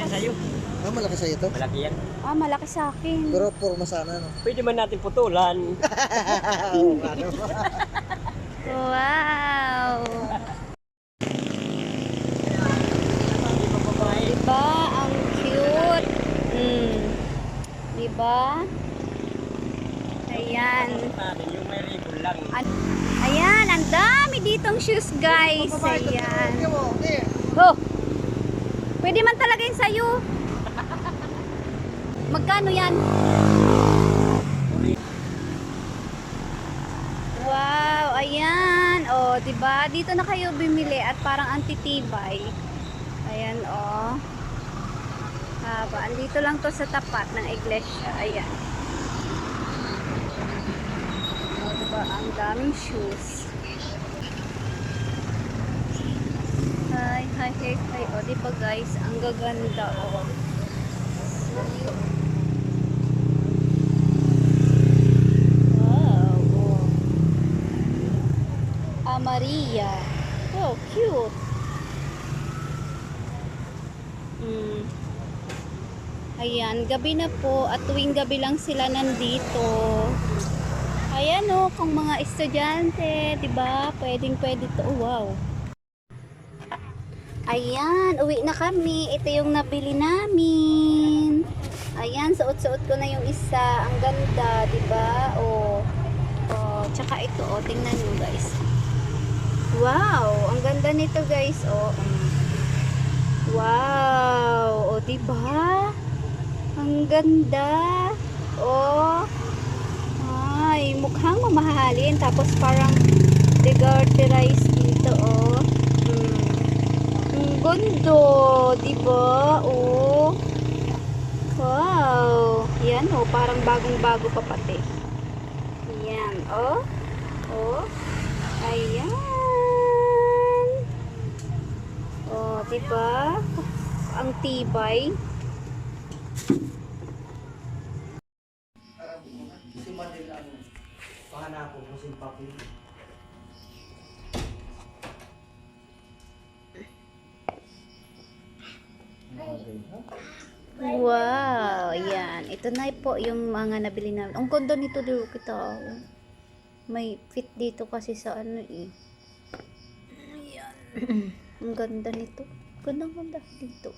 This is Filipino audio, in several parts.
sa'yo. Ah, malaki sa'yo to? Malaki yan. Ah, malaki sa akin. Pero forma sana, no? Pwede man natin putulan. Oo, ano? Wow! Diba? Ang cute. Diba? Ayan. Yung may ribbon lang. Ayan, ang dami ditong shoes, guys. Ayan. Oh! Pwede man talaga yung sa'yo. Magkano yan? Wow, ayan. Oh, 'di ba? Dito na kayo bumili at parang antitibay. Ayan, oh. Haba. Andito lang 'to sa tapat ng iglesia. Ayan. Oh, 'di ba? Ang daming shoes. Hi, hi, hi, hi. Oh, 'di ba, guys? Ang gaganda, oh. Wow. Oh. Maria. Oh, cute. Ayan, gabi na po at tuwing gabi lang sila nandito. Ayan oh, kung mga estudyante, 'di ba? Pwedeng-pwede to. Oh, wow. Ayan, uwi na kami. Ito yung nabili namin. Ayan, suot-suot ko na yung isa. Ang ganda, 'di ba? Oh. Oh, tsaka ito, oh, tingnan niyo, guys. Wow, ang ganda nito, guys, oh. Wow, oh, 'di ba? Ang ganda. Oh. Ay, mukhang mamahalin tapos parang degarterized dito, oh. Ang ganda, 'di ba? Oh. Wow. Yan, oh, parang bagong-bago pa pati. Yan, oh. Oh. Ayan. Oh, 'di ba? Ang tibay. Si Madel ang pahanapon mo si Papi. Wow, yan. Ito na po yung mga nabili namin. Ang ganda nito dito kita. Oh. May fit dito kasi sa ano eh. Ayan. Ang ganda nito. Ganda dito.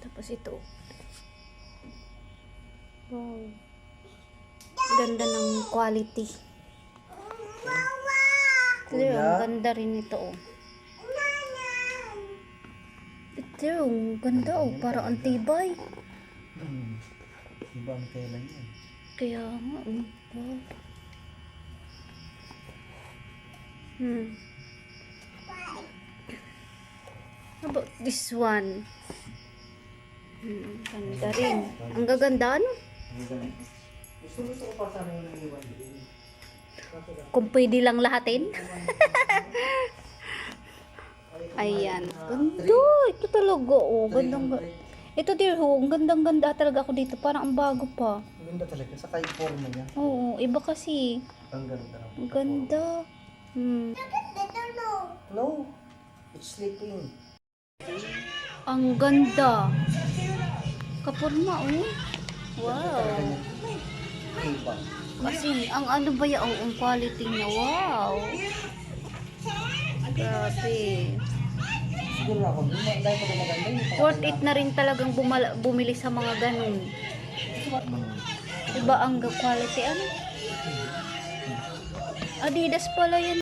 Tapos ito. Wow. Ganda ng quality. Clear, ang ganda rin ito oh. Ito, ang ganda oh. Parang ang tibay. Ibang kailan yan. Kaya nga, wow. How about this one? Ganda rin. Ang gaganda, no? Gusto ko pa sana yung naiwan. Kung pwede lang lahatin. Ayan. Ganda. Ito talaga, oh. Gandang. Ito dear, oh. Ang gandang-ganda talaga ako dito. Parang ang bago pa. Ang ganda talaga. Saka yung forma niya. Oo, iba kasi. Ang ganda. Ang ganda. No. It's sleeping. Ang ganda. Kapurma, oh. Wow. Iba. Kasi, ang ano ba yan? Oh, ang quality niya. Wow. Grabe. Siguro ako. Dahil ko na maganda. Worth it na rin talagang bumili sa mga ganun. Iba ang quality. Ano? Adidas pala yan.